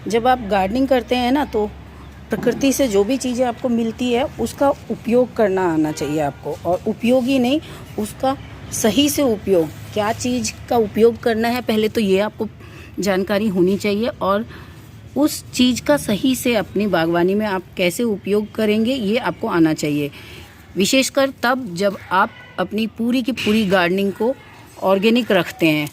जब आप गार्डनिंग करते हैं ना, तो प्रकृति से जो भी चीज़ें आपको मिलती है उसका उपयोग करना आना चाहिए आपको। और उपयोग ही नहीं, उसका सही से उपयोग, क्या चीज़ का उपयोग करना है पहले तो ये आपको जानकारी होनी चाहिए। और उस चीज़ का सही से अपनी बागवानी में आप कैसे उपयोग करेंगे ये आपको आना चाहिए। विशेषकर तब जब आप अपनी पूरी की पूरी गार्डनिंग को ऑर्गेनिक रखते हैं।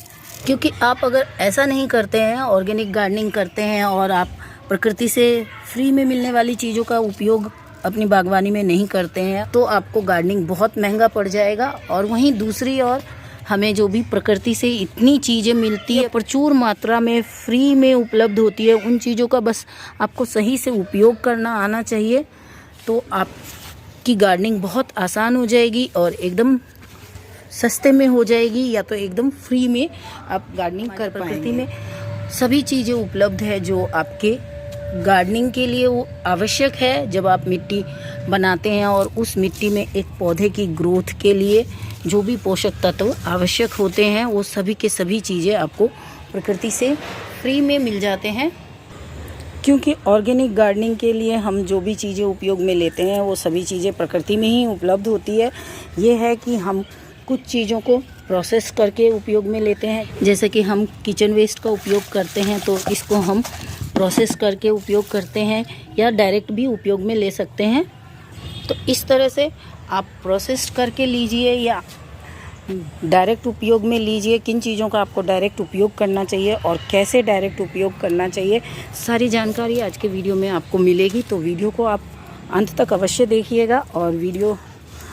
क्योंकि आप अगर ऐसा नहीं करते हैं, ऑर्गेनिक गार्डनिंग करते हैं और आप प्रकृति से फ्री में मिलने वाली चीज़ों का उपयोग अपनी बागवानी में नहीं करते हैं, तो आपको गार्डनिंग बहुत महंगा पड़ जाएगा। और वहीं दूसरी ओर हमें जो भी प्रकृति से इतनी चीज़ें मिलती है, प्रचुर मात्रा में फ्री में उपलब्ध होती है, उन चीज़ों का बस आपको सही से उपयोग करना आना चाहिए। तो आपकी गार्डनिंग बहुत आसान हो जाएगी और एकदम सस्ते में हो जाएगी, या तो एकदम फ्री में आप गार्डनिंग कर पाएंगे। प्रकृति में सभी चीज़ें उपलब्ध है जो आपके गार्डनिंग के लिए वो आवश्यक है। जब आप मिट्टी बनाते हैं और उस मिट्टी में एक पौधे की ग्रोथ के लिए जो भी पोषक तत्व आवश्यक होते हैं, वो सभी के सभी चीज़ें आपको प्रकृति से फ्री में मिल जाते हैं। क्योंकि ऑर्गेनिक गार्डनिंग के लिए हम जो भी चीज़ें उपयोग में लेते हैं वो सभी चीज़ें प्रकृति में ही उपलब्ध होती है। ये है कि हम कुछ चीज़ों को प्रोसेस करके उपयोग में लेते हैं, जैसे कि हम किचन वेस्ट का उपयोग करते हैं तो इसको हम प्रोसेस करके उपयोग करते हैं, या डायरेक्ट भी उपयोग में ले सकते हैं। तो इस तरह से आप प्रोसेस करके लीजिए या डायरेक्ट उपयोग में लीजिए। किन चीज़ों का आपको डायरेक्ट उपयोग करना चाहिए और कैसे डायरेक्ट उपयोग करना चाहिए, सारी जानकारी आज के वीडियो में आपको मिलेगी। तो वीडियो को आप अंत तक अवश्य देखिएगा, और वीडियो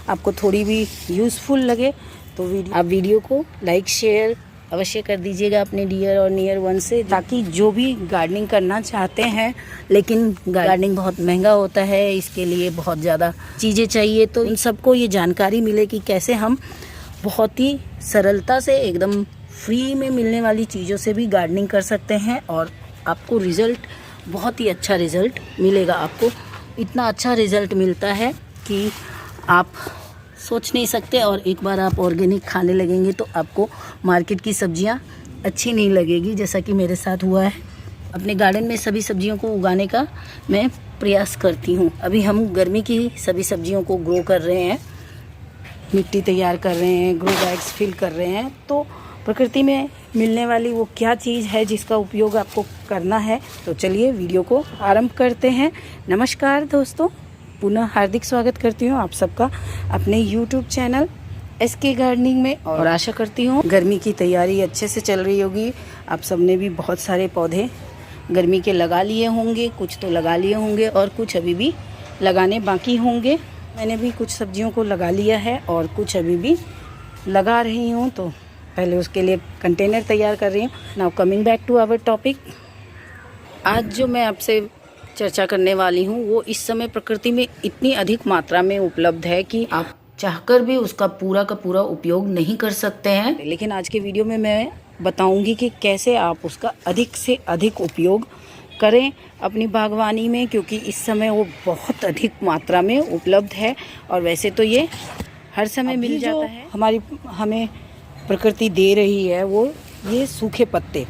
आपको थोड़ी भी यूज़फुल लगे तो आप वीडियो को लाइक शेयर अवश्य कर दीजिएगा अपने डियर और नियर वन से, ताकि जो भी गार्डनिंग करना चाहते हैं, लेकिन गार्डनिंग बहुत महंगा होता है, इसके लिए बहुत ज़्यादा चीज़ें चाहिए, तो उन सबको ये जानकारी मिले कि कैसे हम बहुत ही सरलता से एकदम फ्री में मिलने वाली चीज़ों से भी गार्डनिंग कर सकते हैं। और आपको रिज़ल्ट, बहुत ही अच्छा रिज़ल्ट मिलेगा। आपको इतना अच्छा रिज़ल्ट मिलता है कि आप सोच नहीं सकते। और एक बार आप ऑर्गेनिक खाने लगेंगे तो आपको मार्केट की सब्जियां अच्छी नहीं लगेगी, जैसा कि मेरे साथ हुआ है। अपने गार्डन में सभी सब्जियों को उगाने का मैं प्रयास करती हूं। अभी हम गर्मी की सभी सब्जियों को ग्रो कर रहे हैं, मिट्टी तैयार कर रहे हैं, ग्रो बैग्स फिल कर रहे हैं। तो प्रकृति में मिलने वाली वो क्या चीज़ है जिसका उपयोग आपको करना है। तो चलिए वीडियो को आरंभ करते हैं। नमस्कार दोस्तों, पुनः हार्दिक स्वागत करती हूँ आप सबका अपने YouTube चैनल SK गार्डनिंग में। और आशा करती हूँ गर्मी की तैयारी अच्छे से चल रही होगी। आप सबने भी बहुत सारे पौधे गर्मी के लगा लिए होंगे, कुछ तो लगा लिए होंगे और कुछ अभी भी लगाने बाकी होंगे। मैंने भी कुछ सब्जियों को लगा लिया है और कुछ अभी भी लगा रही हूँ, तो पहले उसके लिए कंटेनर तैयार कर रही हूँ। Now coming back to our topic. आज जो मैं आपसे चर्चा करने वाली हूँ वो इस समय प्रकृति में इतनी अधिक मात्रा में उपलब्ध है कि आप चाहकर भी उसका पूरा का पूरा उपयोग नहीं कर सकते हैं। लेकिन आज के वीडियो में मैं बताऊंगी कि कैसे आप उसका अधिक से अधिक उपयोग करें अपनी बागवानी में, क्योंकि इस समय वो बहुत अधिक मात्रा में उपलब्ध है। और वैसे तो ये हर समय मिल जाता है। हमें प्रकृति दे रही है वो ये सूखे पत्ते।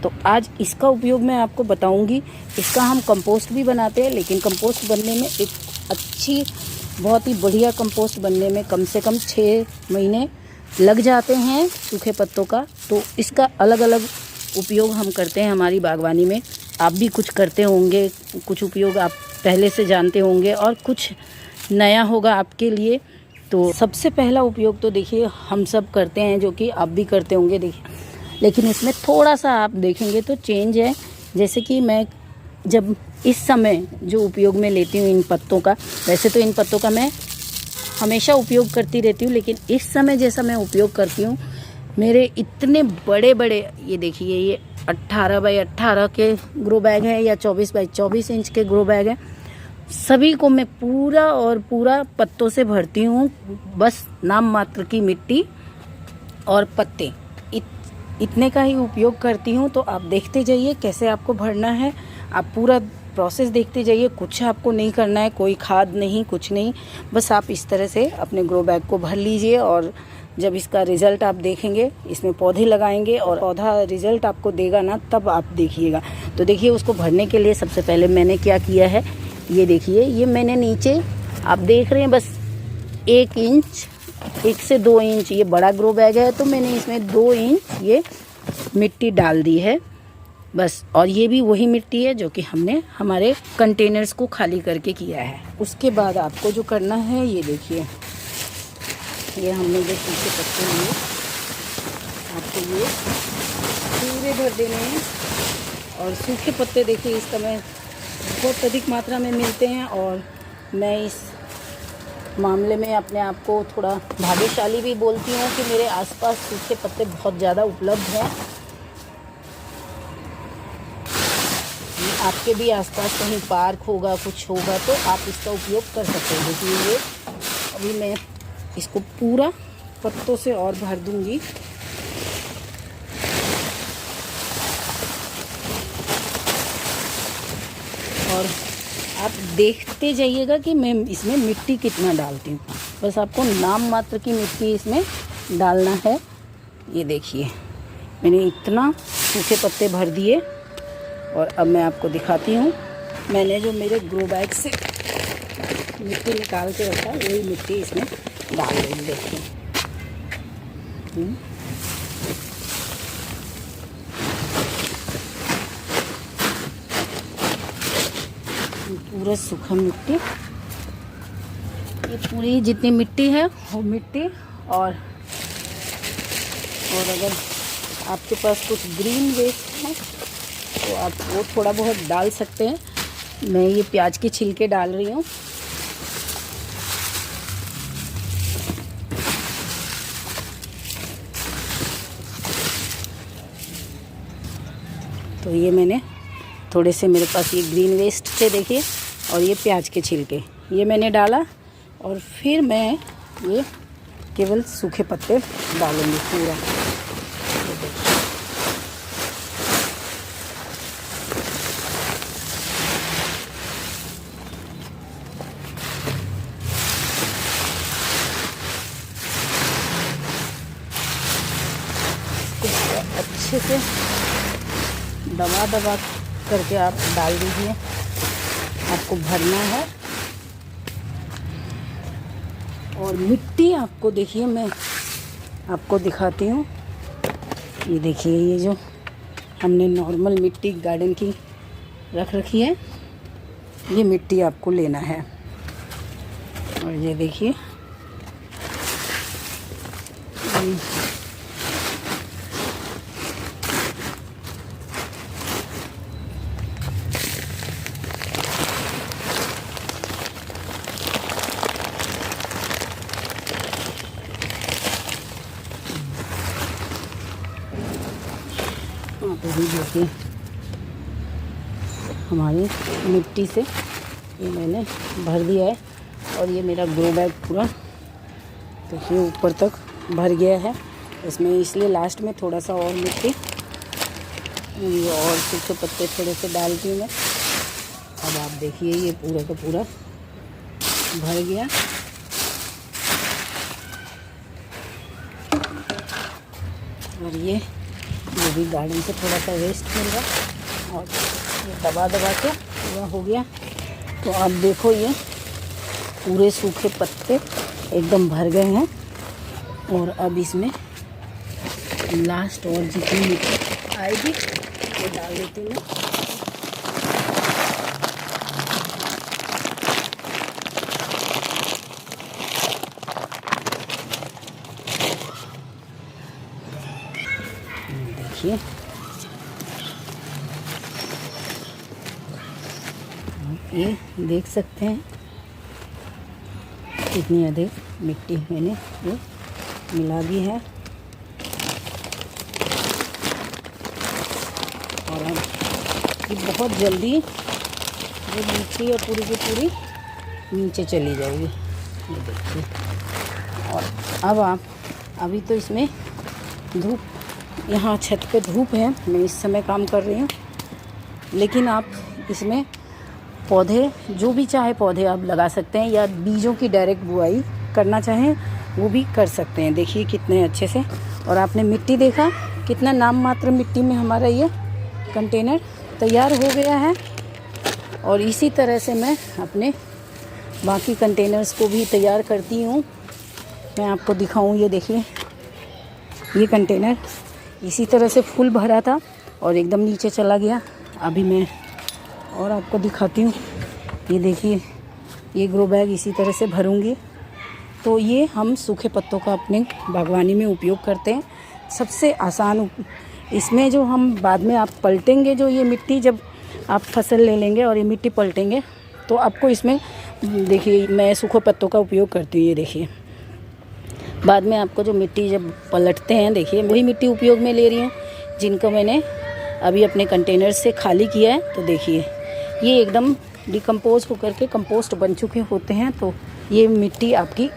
तो आज इसका उपयोग मैं आपको बताऊंगी। इसका हम कंपोस्ट भी बनाते हैं, लेकिन कंपोस्ट बनने में एक अच्छी, बहुत ही बढ़िया कंपोस्ट बनने में कम से कम 6 महीने लग जाते हैं सूखे पत्तों का। तो इसका अलग अलग उपयोग हम करते हैं हमारी बागवानी में। आप भी कुछ करते होंगे, कुछ उपयोग आप पहले से जानते होंगे और कुछ नया होगा आपके लिए। तो सबसे पहला उपयोग तो देखिए हम सब करते हैं, जो कि आप भी करते होंगे, देखिए, लेकिन इसमें थोड़ा सा आप देखेंगे तो चेंज है। जैसे कि मैं जब इस समय जो उपयोग में लेती हूँ इन पत्तों का, वैसे तो इन पत्तों का मैं हमेशा उपयोग करती रहती हूँ, लेकिन इस समय जैसा मैं उपयोग करती हूँ, मेरे इतने बड़े बड़े, ये देखिए, ये 18 बाई 18 के ग्रो बैग है या 24 बाई 24 इंच के ग्रो बैग है। सभी को मैं पूरा और पूरा पत्तों से भरती हूँ, बस नाम मात्र की मिट्टी और पत्ते, इतने का ही उपयोग करती हूँ। तो आप देखते जाइए कैसे आपको भरना है, आप पूरा प्रोसेस देखते जाइए। कुछ आपको नहीं करना है, कोई खाद नहीं, कुछ नहीं, बस आप इस तरह से अपने ग्रो बैग को भर लीजिए और जब इसका रिज़ल्ट आप देखेंगे, इसमें पौधे लगाएंगे और पौधा रिज़ल्ट आपको देगा ना, तब आप देखिएगा। तो देखिए उसको भरने के लिए सबसे पहले मैंने क्या किया है, ये देखिए, ये मैंने नीचे आप देख रहे हैं बस 1 इंच, 1 से 2 इंच, ये बड़ा ग्रो बैग है तो मैंने इसमें 2 इंच ये मिट्टी डाल दी है बस। और ये भी वही मिट्टी है जो कि हमने हमारे कंटेनर्स को खाली करके किया है। उसके बाद आपको जो करना है, ये देखिए, ये हमने जो सूखे पत्ते लिए, आपको ये पूरे भर देने हैं। और सूखे पत्ते देखिए इस समय बहुत अधिक मात्रा में मिलते हैं, और मैं इस मामले में अपने आप को थोड़ा भाग्यशाली भी बोलती हूँ कि मेरे आसपास सूखे पत्ते बहुत ज़्यादा उपलब्ध हैं। आपके भी आसपास कहीं पार्क होगा, कुछ होगा, तो आप इसका उपयोग कर सकते हैं। देखिए ये अभी मैं इसको पूरा पत्तों से और भर दूंगी। और आप देखते जाइएगा कि मैं इसमें मिट्टी कितना डालती हूँ। बस आपको नाम मात्र की मिट्टी इसमें डालना है। ये देखिए मैंने इतना सूखे पत्ते भर दिए, और अब मैं आपको दिखाती हूँ मैंने जो मेरे ग्रो बैग से मिट्टी निकाल के रखा है, वही मिट्टी इसमें डाल देंगे। देखिए पूरा सूखा मिट्टी, ये पूरी जितनी मिट्टी है वो मिट्टी। और अगर आपके पास कुछ ग्रीन वेस्ट है तो आप वो थोड़ा बहुत डाल सकते हैं। मैं ये प्याज के छिलके डाल रही हूँ। तो ये मैंने थोड़े से, मेरे पास ये ग्रीन वेस्ट थे देखिए, और ये प्याज के छिलके ये मैंने डाला। और फिर मैं ये केवल सूखे पत्ते डालूंगी पूरा। अच्छे से दबा करके आप डाल दीजिए। आपको भरना है। और मिट्टी आपको देखिए, मैं आपको दिखाती हूँ। ये देखिए, ये जो हमने नॉर्मल मिट्टी गार्डन की रख रखी है, ये मिट्टी आपको लेना है। और ये देखिए अभी देखिए हमारी मिट्टी से ये मैंने भर दिया है। और ये मेरा ग्रो बैग पूरा देखिए ऊपर तक भर गया है। इसमें इसलिए लास्ट में थोड़ा सा और मिट्टी और सूखे पत्ते थोड़े से डालती हूँ मैं। अब आप देखिए ये पूरा का पूरा भर गया। और ये भी गार्डन से थोड़ा सा वेस्ट मिल रहा, और ये दबा के पूरा हो गया। तो आप देखो ये पूरे सूखे पत्ते एकदम भर गए हैं। और अब इसमें लास्ट और जितनी मिट्टी आएगी वो डाल देती हूँ। देखिए ये देख सकते हैं कितनी अधिक मिट्टी मैंने ये मिला दी है। और अब ये बहुत जल्दी ये मिट्टी है पूरी की पूरी नीचे चली जाएगी। ये देखिए। और अब आप अभी तो इसमें धूप, यहाँ छत पे धूप है, मैं इस समय काम कर रही हूँ, लेकिन आप इसमें पौधे जो भी चाहे पौधे आप लगा सकते हैं, या बीजों की डायरेक्ट बुआई करना चाहें वो भी कर सकते हैं। देखिए कितने अच्छे से। और आपने मिट्टी देखा कितना नाम मात्र मिट्टी में हमारा ये कंटेनर तैयार हो गया है। और इसी तरह से मैं अपने बाकी कंटेनर्स को भी तैयार करती हूँ। मैं आपको दिखाऊँ, ये देखिए ये कंटेनर इसी तरह से फुल भरा था और एकदम नीचे चला गया। अभी मैं और आपको दिखाती हूँ। ये देखिए ये ग्रो बैग इसी तरह से भरूँगी। तो ये हम सूखे पत्तों का अपने बागवानी में उपयोग करते हैं। सबसे आसान इसमें जो हम बाद में आप पलटेंगे, जो ये मिट्टी जब आप फसल ले लेंगे और ये मिट्टी पलटेंगे तो आपको इसमें देखिए मैं सूखे पत्तों का उपयोग करती हूँ। ये देखिए बाद में आपको जो मिट्टी जब पलटते हैं, देखिए वही मिट्टी उपयोग में ले रही हूँ जिनको मैंने अभी अपने कंटेनर से खाली किया है। तो देखिए ये एकदम डिकम्पोज होकर के कंपोस्ट बन चुके होते हैं। तो ये मिट्टी आपकी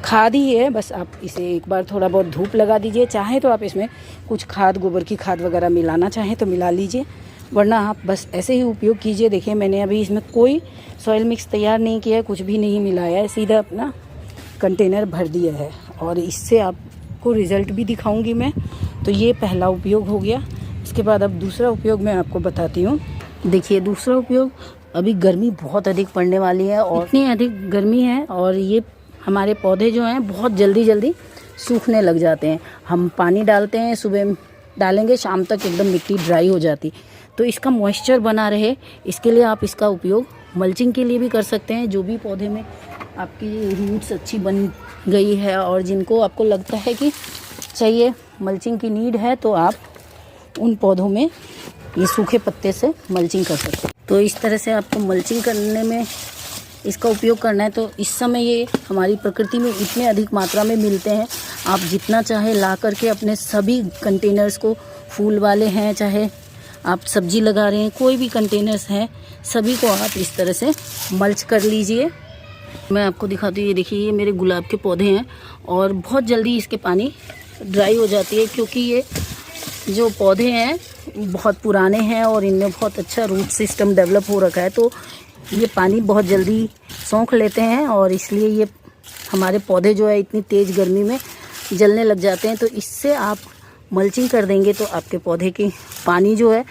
खाद ही है, बस आप इसे एक बार थोड़ा बहुत धूप लगा दीजिए। चाहे तो आप इसमें कुछ खाद, गोबर की खाद वगैरह मिलाना चाहें तो मिला लीजिए, वरना आप बस ऐसे ही उपयोग कीजिए। देखिए मैंने अभी इसमें कोई सॉइल मिक्स तैयार नहीं किया है, कुछ भी नहीं मिलाया है, सीधा अपना कंटेनर भर दिया है। और इससे आपको रिज़ल्ट भी दिखाऊंगी मैं। तो ये पहला उपयोग हो गया। इसके बाद अब दूसरा उपयोग मैं आपको बताती हूँ। देखिए दूसरा उपयोग, अभी गर्मी बहुत अधिक पड़ने वाली है और इतनी अधिक गर्मी है और ये हमारे पौधे जो हैं बहुत जल्दी सूखने लग जाते हैं। हम पानी डालते हैं, सुबह डालेंगे, शाम तक एकदम मिट्टी ड्राई हो जाती। तो इसका मॉइस्चर बना रहे, इसके लिए आप इसका उपयोग मल्चिंग के लिए भी कर सकते हैं। जो भी पौधे में आपकी रूट्स अच्छी बन गई है और जिनको आपको लगता है कि चाहिए मल्चिंग की नीड है, तो आप उन पौधों में ये सूखे पत्ते से मल्चिंग कर सकते हैं। तो इस तरह से आपको मल्चिंग करने में इसका उपयोग करना है। तो इस समय ये हमारी प्रकृति में इतने अधिक मात्रा में मिलते हैं, आप जितना चाहे ला करके अपने सभी कंटेनर्स को, फूल वाले हैं चाहे आप सब्जी लगा रहे हैं, कोई भी कंटेनर्स हैं, सभी को आप इस तरह से मल्च कर लीजिए। मैं आपको दिखाती हूँ। ये देखिए ये मेरे गुलाब के पौधे हैं और बहुत जल्दी इसके पानी ड्राई हो जाती है, क्योंकि ये जो पौधे हैं बहुत पुराने हैं और इनमें बहुत अच्छा रूट सिस्टम डेवलप हो रखा है। तो ये पानी बहुत जल्दी सोख लेते हैं और इसलिए ये हमारे पौधे जो है इतनी तेज़ गर्मी में जलने लग जाते हैं। तो इससे आप मल्चिंग कर देंगे तो आपके पौधे की पानी जो है,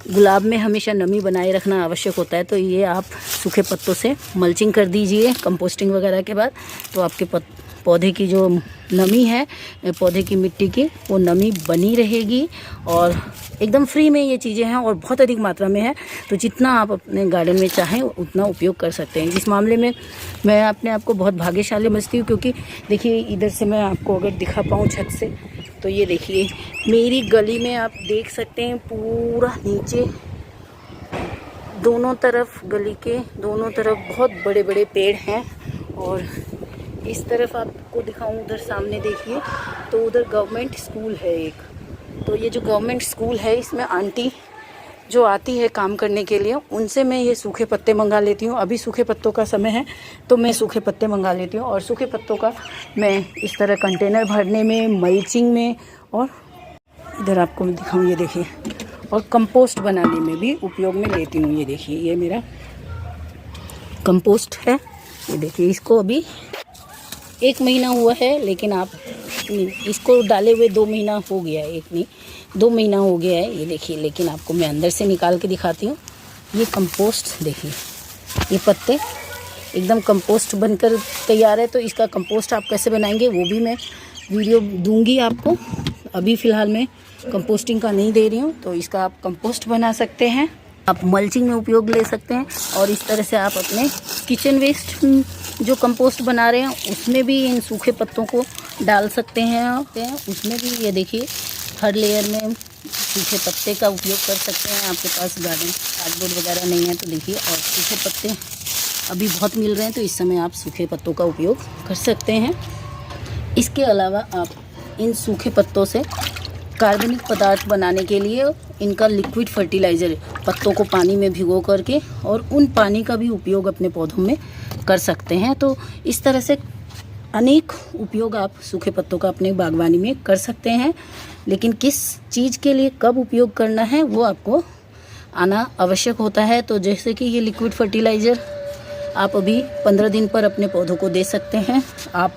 गुलाब में हमेशा नमी बनाए रखना आवश्यक होता है। तो ये आप सूखे पत्तों से मल्चिंग कर दीजिए कंपोस्टिंग वगैरह के बाद। तो आपके पौधे की जो नमी है, पौधे की मिट्टी की, वो नमी बनी रहेगी और एकदम फ्री में ये चीज़ें हैं और बहुत अधिक मात्रा में है। तो जितना आप अपने गार्डन में चाहें उतना उपयोग कर सकते हैं। इस मामले में मैं अपने आप को बहुत भाग्यशाली समझती हूँ, क्योंकि देखिए इधर से मैं आपको अगर दिखा पाऊँ छत से, तो ये देखिए मेरी गली में आप देख सकते हैं पूरा नीचे दोनों तरफ, गली के दोनों तरफ बहुत बड़े बड़े पेड़ हैं। और इस तरफ आपको दिखाऊं, उधर सामने देखिए तो उधर गवर्नमेंट स्कूल है एक। तो ये जो गवर्नमेंट स्कूल है, इसमें आंटी जो आती है काम करने के लिए, उनसे मैं ये सूखे पत्ते मंगा लेती हूँ। अभी सूखे पत्तों का समय है तो मैं सूखे पत्ते मंगा लेती हूँ और सूखे पत्तों का मैं इस तरह कंटेनर भरने में, मल्चिंग में, और इधर आपको मैं दिखाऊँ, ये देखिए, और कंपोस्ट बनाने में भी उपयोग में लेती हूँ। ये देखिए ये मेरा कंपोस्ट है। ये देखिए इसको अभी 1 महीना हुआ है, लेकिन आप इसको डाले हुए 2 महीना हो गया है, 1 नहीं 2 महीना हो गया है। ये देखिए, लेकिन आपको मैं अंदर से निकाल के दिखाती हूँ। ये कंपोस्ट देखिए, ये पत्ते एकदम कंपोस्ट बनकर तैयार है। तो इसका कंपोस्ट आप कैसे बनाएंगे वो भी मैं वीडियो दूंगी आपको। अभी फ़िलहाल मैं कंपोस्टिंग का नहीं दे रही हूँ। तो इसका आप कंपोस्ट बना सकते हैं, आप मल्चिंग में उपयोग ले सकते हैं। और इस तरह से आप अपने किचन वेस्ट जो कंपोस्ट बना रहे हैं उसमें भी इन सूखे पत्तों को डाल सकते हैं। उसमें भी ये देखिए हर लेयर में सूखे पत्ते का उपयोग कर सकते हैं। आपके पास गार्डन कार्डबोर्ड वगैरह नहीं है तो देखिए, और सूखे पत्ते अभी बहुत मिल रहे हैं, तो इस समय आप सूखे पत्तों का उपयोग कर सकते हैं। इसके अलावा आप इन सूखे पत्तों से कार्बनिक पदार्थ बनाने के लिए इनका लिक्विड फर्टिलाइज़र, पत्तों को पानी में भिगो करके, और उन पानी का भी उपयोग अपने पौधों में कर सकते हैं। तो इस तरह से अनेक उपयोग आप सूखे पत्तों का अपने बागवानी में कर सकते हैं। लेकिन किस चीज़ के लिए कब उपयोग करना है वो आपको आना आवश्यक होता है। तो जैसे कि ये लिक्विड फर्टिलाइज़र आप अभी 15 दिन पर अपने पौधों को दे सकते हैं। आप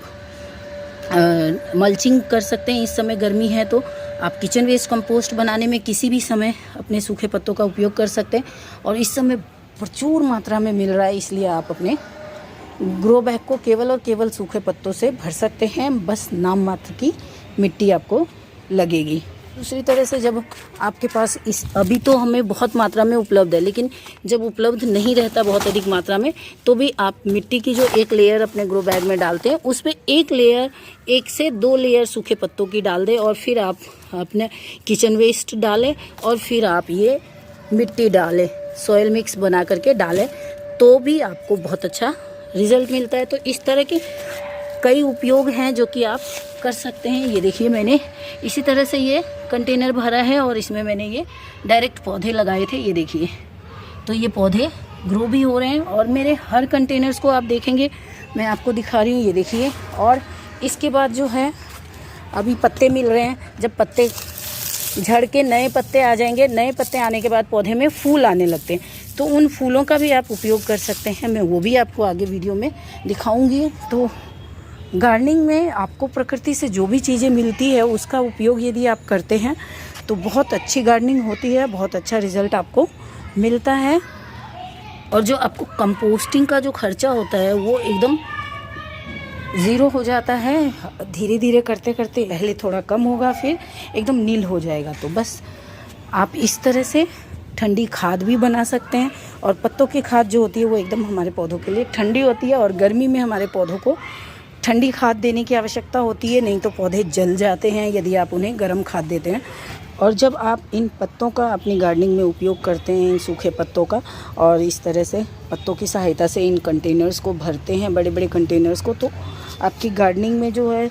मल्चिंग कर सकते हैं। इस समय गर्मी है तो आप किचन वेस्ट कंपोस्ट बनाने में किसी भी समय अपने सूखे पत्तों का उपयोग कर सकते हैं, और इस समय प्रचुर मात्रा में मिल रहा है, इसलिए आप अपने ग्रो बैग को केवल और केवल सूखे पत्तों से भर सकते हैं। बस नाम मात्र की मिट्टी आपको लगेगी। दूसरी तरह से जब आपके पास अभी तो हमें बहुत मात्रा में उपलब्ध है, लेकिन जब उपलब्ध नहीं रहता बहुत अधिक मात्रा में, तो भी आप मिट्टी की जो एक लेयर अपने ग्रो बैग में डालते हैं, उस पर एक से दो लेयर सूखे पत्तों की डाल दें, और फिर आप अपने किचन वेस्ट डालें, और फिर आप ये मिट्टी डालें, सॉयल मिक्स बना करके डालें, तो भी आपको बहुत अच्छा रिज़ल्ट मिलता है। तो इस तरह के कई उपयोग हैं जो कि आप कर सकते हैं। ये देखिए, मैंने इसी तरह से ये कंटेनर भरा है और इसमें मैंने ये डायरेक्ट पौधे लगाए थे। ये देखिए, तो ये पौधे ग्रो भी हो रहे हैं, और मेरे हर कंटेनर्स को आप देखेंगे, मैं आपको दिखा रही हूँ, ये देखिए। और इसके बाद जो है अभी पत्ते मिल रहे हैं, जब पत्ते झड़ के नए पत्ते आ जाएंगे, नए पत्ते आने के बाद पौधे में फूल आने लगते हैं, तो उन फूलों का भी आप उपयोग कर सकते हैं। मैं वो भी आपको आगे वीडियो में दिखाऊंगी। तो गार्डनिंग में आपको प्रकृति से जो भी चीज़ें मिलती है उसका उपयोग यदि आप करते हैं तो बहुत अच्छी गार्डनिंग होती है, बहुत अच्छा रिज़ल्ट आपको मिलता है। और जो आपको कंपोस्टिंग का जो खर्चा होता है वो एकदम ज़ीरो हो जाता है। धीरे धीरे करते करते पहले थोड़ा कम होगा, फिर एकदम नील हो जाएगा। तो बस आप इस तरह से ठंडी खाद भी बना सकते हैं, और पत्तों की खाद जो होती है वो एकदम हमारे पौधों के लिए ठंडी होती है, और गर्मी में हमारे पौधों को ठंडी खाद देने की आवश्यकता होती है, नहीं तो पौधे जल जाते हैं यदि आप उन्हें गर्म खाद देते हैं। और जब आप इन पत्तों का अपनी गार्डनिंग में उपयोग करते हैं, इन सूखे पत्तों का, और इस तरह से पत्तों की सहायता से इन कंटेनर्स को भरते हैं, बड़े बड़े कंटेनर्स को, तो आपकी गार्डनिंग में जो है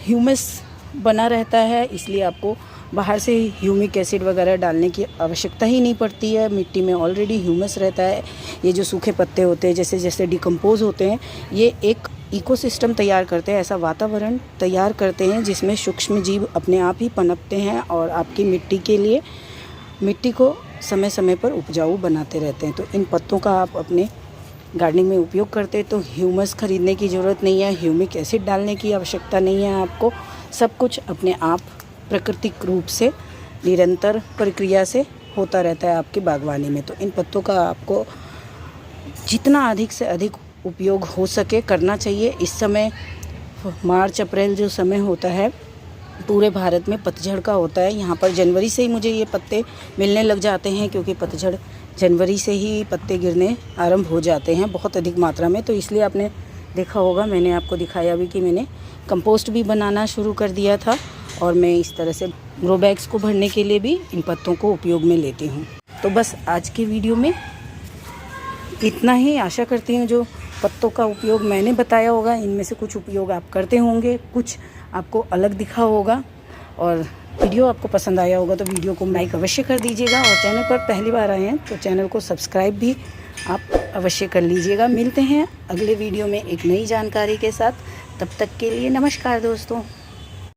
ह्यूमस बना रहता है। इसलिए आपको बाहर से ह्यूमिक एसिड वगैरह डालने की आवश्यकता ही नहीं पड़ती है। मिट्टी में ऑलरेडी ह्यूमस रहता है। ये जो सूखे पत्ते होते हैं जैसे जैसे डिकम्पोज होते हैं, ये एक इकोसिस्टम तैयार करते हैं, ऐसा वातावरण तैयार करते हैं जिसमें सूक्ष्म जीव अपने आप ही पनपते हैं, और आपकी मिट्टी के लिए मिट्टी को समय समय पर उपजाऊ बनाते रहते हैं। तो इन पत्तों का आप अपने गार्डनिंग में उपयोग करते हैं तो ह्यूमस खरीदने की ज़रूरत नहीं है, ह्यूमिक एसिड डालने की आवश्यकता नहीं है आपको। सब कुछ अपने आप प्राकृतिक रूप से निरंतर प्रक्रिया से होता रहता है आपकी बागवानी में। तो इन पत्तों का आपको जितना अधिक से अधिक उपयोग हो सके करना चाहिए। इस समय मार्च अप्रैल जो समय होता है पूरे भारत में पतझड़ का होता है। यहाँ पर जनवरी से ही मुझे ये पत्ते मिलने लग जाते हैं, क्योंकि पतझड़ जनवरी से ही पत्ते गिरने आरंभ हो जाते हैं बहुत अधिक मात्रा में। तो इसलिए आपने देखा होगा, मैंने आपको दिखाया भी कि मैंने कंपोस्ट भी बनाना शुरू कर दिया था, और मैं इस तरह से ग्रो बैग्स को भरने के लिए भी इन पत्तों को उपयोग में लेती हूँ। तो बस आज के वीडियो में इतना ही। आशा करती हूँ जो पत्तों का उपयोग मैंने बताया होगा, इनमें से कुछ उपयोग आप करते होंगे, कुछ आपको अलग दिखा होगा, और वीडियो आपको पसंद आया होगा तो वीडियो को लाइक अवश्य कर दीजिएगा, और चैनल पर पहली बार आए हैं तो चैनल को सब्सक्राइब भी आप अवश्य कर लीजिएगा। मिलते हैं अगले वीडियो में एक नई जानकारी के साथ। तब तक के लिए नमस्कार दोस्तों।